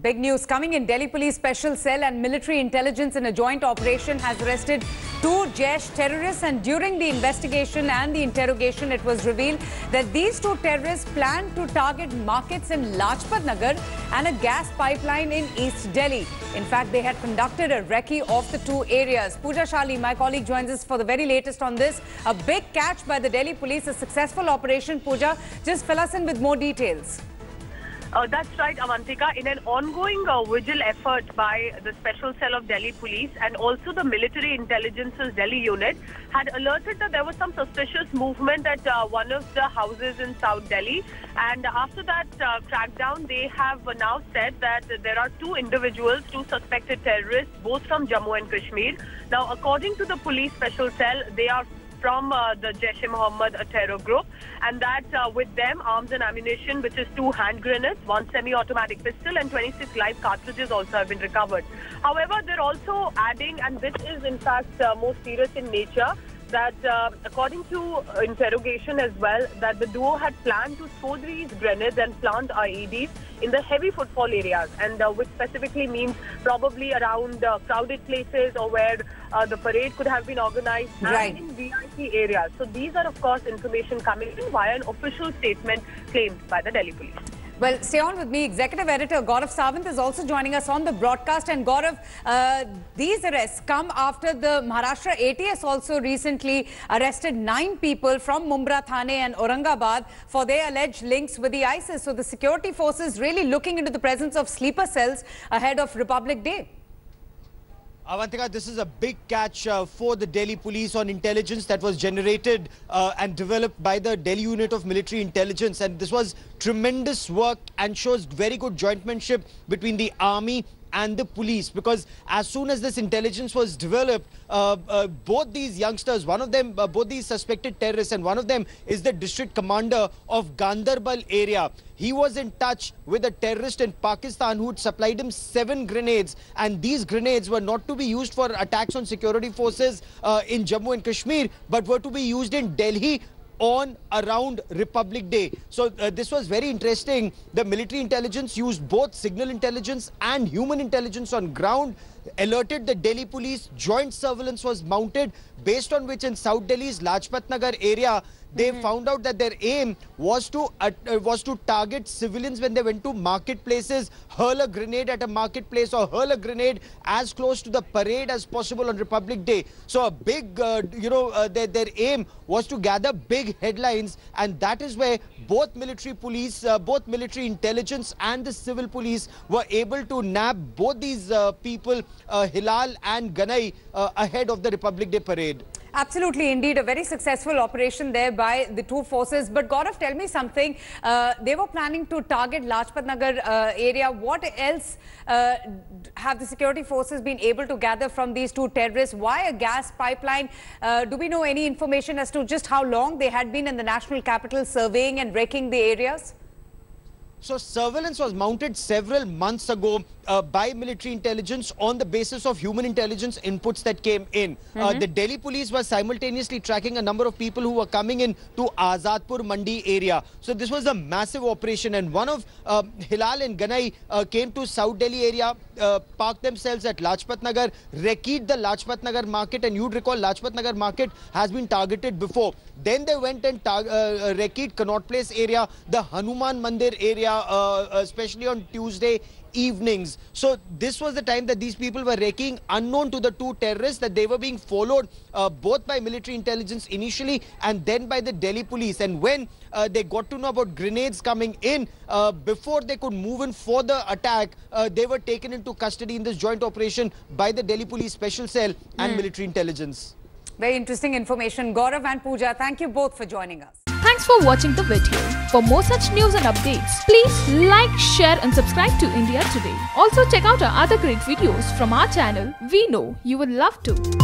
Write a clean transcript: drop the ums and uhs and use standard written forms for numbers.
Big news coming in. Delhi Police Special Cell and Military Intelligence in a joint operation has arrested 2 Jaish terrorists, and during the investigation and the interrogation it was revealed that these 2 terrorists planned to target markets in Lajpat Nagar and a gas pipeline in East Delhi. In fact, they had conducted a recce of the 2 areas. Pooja Shali, my colleague, joins us for the very latest on this. A big catch by the Delhi Police, a successful operation. Pooja, just fill us in with more details. That's right, Avantika. In an ongoing vigil effort by the Special Cell of Delhi Police and also the Military Intelligence's Delhi unit had alerted that there was some suspicious movement at one of the houses in South Delhi. And after that crackdown, they have now said that there are 2 individuals, 2 suspected terrorists, both from Jammu and Kashmir. Now, according to the Police Special Cell, they are from the Jaish-e-Mohammed terror group, and that with them arms and ammunition, which is 2 hand grenades, 1 semi-automatic pistol and 26 live cartridges also have been recovered. However, they're also adding, and this is in fact more serious in nature, that according to interrogation as well, that the duo had planned to throw these grenades and plant IEDs in the heavy footfall areas, and which specifically means probably around crowded places or where the parade could have been organized, right, and in VIP areas. So these are of course information coming in via an official statement claimed by the Delhi Police. Well, stay on with me. Executive Editor Gaurav Sawant is also joining us on the broadcast. And Gaurav, these arrests come after the Maharashtra ATS also recently arrested 9 people from Mumbai Thane and Aurangabad for their alleged links with the ISIS. So the security forces really looking into the presence of sleeper cells ahead of Republic Day. Avantika, this is a big catch for the Delhi Police on intelligence that was generated and developed by the Delhi Unit of Military Intelligence. And this was tremendous work and shows very good jointmanship between the army and the police, because as soon as this intelligence was developed, both these youngsters, one of them, both these suspected terrorists, and one of them is the district commander of Gandarbal area. He was in touch with a terrorist in Pakistan who had supplied him 7 grenades, and these grenades were not to be used for attacks on security forces in Jammu and Kashmir, but were to be used in Delhi on around Republic Day. So this was very interesting. The military intelligence used both signal intelligence and human intelligence on ground, alerted the Delhi Police. Joint surveillance was mounted, based on which in South Delhi's Lajpat Nagar area, they found out that their aim was to target civilians when they went to marketplaces, hurl a grenade at a marketplace or hurl a grenade as close to the parade as possible on Republic Day. So a big, their aim was to gather big headlines, and that is where both military police, both military intelligence and the civil police were able to nab both these people, Hilal and Ganai, ahead of the Republic Day parade. Absolutely, indeed, a very successful operation there by the 2 forces. But Gaurav, tell me something. They were planning to target Lajpat Nagar area. What else have the security forces been able to gather from these 2 terrorists? Why a gas pipeline? Do we know any information as to just how long they had been in the national capital surveying and wrecking the areas? So surveillance was mounted several months ago by military intelligence on the basis of human intelligence inputs that came in. The Delhi Police was simultaneously tracking a number of people who were coming in to Azadpur Mandi area. So this was a massive operation, and one of Hilal and Ganai came to South Delhi area, parked themselves at Lajpat Nagar, recce'd the Lajpat Nagar market, and you'd recall Lajpat Nagar market has been targeted before. Then they went and recce'd Connaught Place area, the Hanuman Mandir area, especially on Tuesday evenings. So this was the time that these people were wrecking, unknown to the 2 terrorists, that they were being followed both by military intelligence initially and then by the Delhi Police. And when they got to know about grenades coming in, before they could move in for the attack, they were taken into custody in this joint operation by the Delhi Police Special Cell and military intelligence. Very interesting information. Gaurav and Pooja, thank you both for joining us. Thanks for watching the video. For more such news and updates, please like, share and subscribe to India Today. Also check out our other great videos from our channel. We know you will love to.